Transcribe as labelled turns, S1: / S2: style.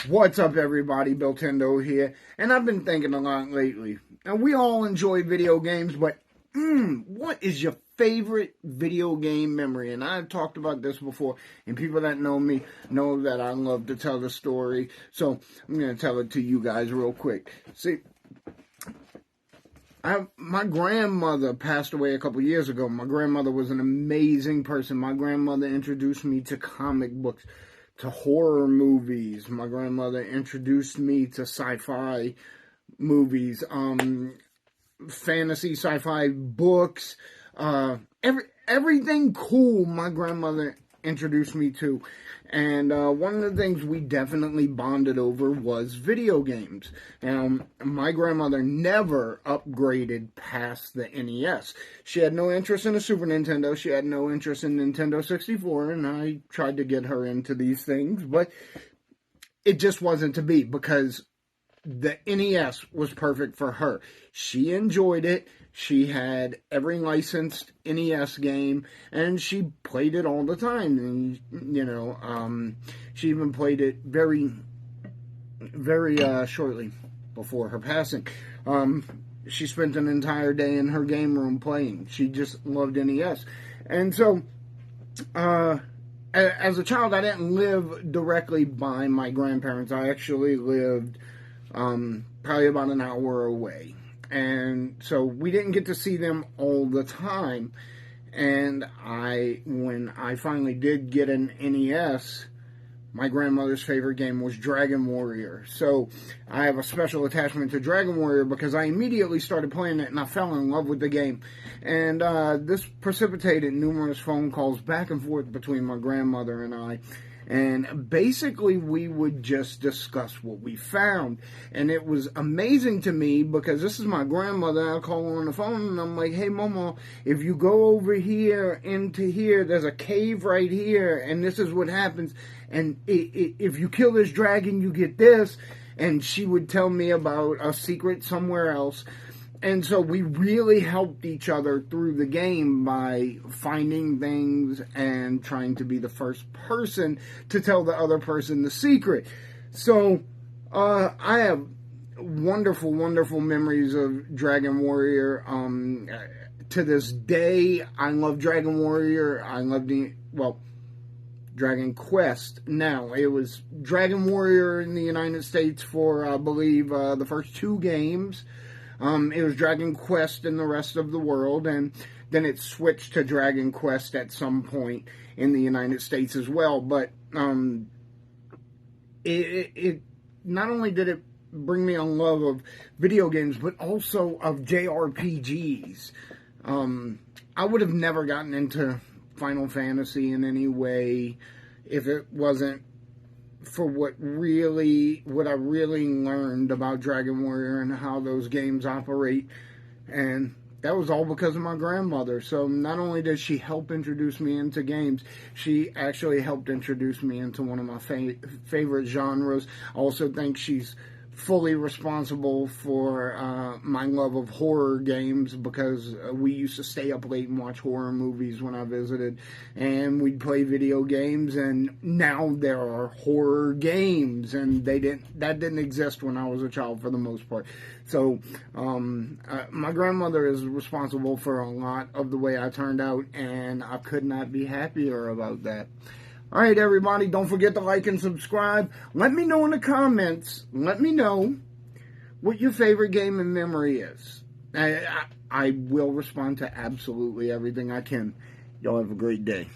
S1: What's up, everybody? Billtendo here, and I've been thinking a lot lately. Now, we all enjoy video games, but what is your favorite video game memory? And I've talked about this before, and people that know me know that I love to tell the story, so I'm going to tell it to you guys real quick. See, my grandmother passed away a couple years ago. My grandmother was an amazing person. My grandmother introduced me to comic books, to horror movies. My grandmother introduced me to sci-fi movies, fantasy sci-fi books, everything cool my grandmother introduced me to. And one of the things we definitely bonded over was video games. My grandmother never upgraded past the NES. She had no interest in a Super Nintendo. She had no interest in Nintendo 64, and I tried to get her into these things, but it just wasn't to be because the NES was perfect for her. She enjoyed it. She had every licensed NES game, and she played it all the time. And, she even played it very, very shortly before her passing. She spent an entire day in her game room playing. She just loved NES. And so, as a child, I didn't live directly by my grandparents. I actually lived probably about an hour away. And so we didn't get to see them all the time. And when I finally did get an NES, my grandmother's favorite game was Dragon Warrior. So I have a special attachment to Dragon Warrior because I immediately started playing it and I fell in love with the game. And this precipitated numerous phone calls back and forth between my grandmother and I. And basically, we would just discuss what we found. And it was amazing to me because this is my grandmother. I call her on the phone and I'm like, hey, Mama, if you go over here into here, there's a cave right here. And this is what happens. And if you kill this dragon, you get this. And she would tell me about a secret somewhere else. And so we really helped each other through the game by finding things and trying to be the first person to tell the other person the secret. So I have wonderful, wonderful memories of Dragon Warrior. To this day, I love Dragon Warrior. I love Dragon Quest. Now, it was Dragon Warrior in the United States for, I believe, the first 2 games. It was Dragon Quest in the rest of the world, and then it switched to Dragon Quest at some point in the United States as well. But it not only did it bring me a love of video games, but also of JRPGs. I would have never gotten into Final Fantasy in any way if it wasn't for what I really learned about Dragon Warrior and how those games operate. And that was all because of my grandmother. So not only did she help introduce me into games, she actually helped introduce me into one of my favorite genres. I also think she's fully responsible for my love of horror games because we used to stay up late and watch horror movies when I visited, and we'd play video games, and now there are horror games, and that didn't exist when I was a child for the most part. So my grandmother is responsible for a lot of the way I turned out, and I could not be happier about that. All right, everybody, don't forget to like and subscribe. Let me know in the comments. Let me know what your favorite game in memory is. I will respond to absolutely everything I can. Y'all have a great day.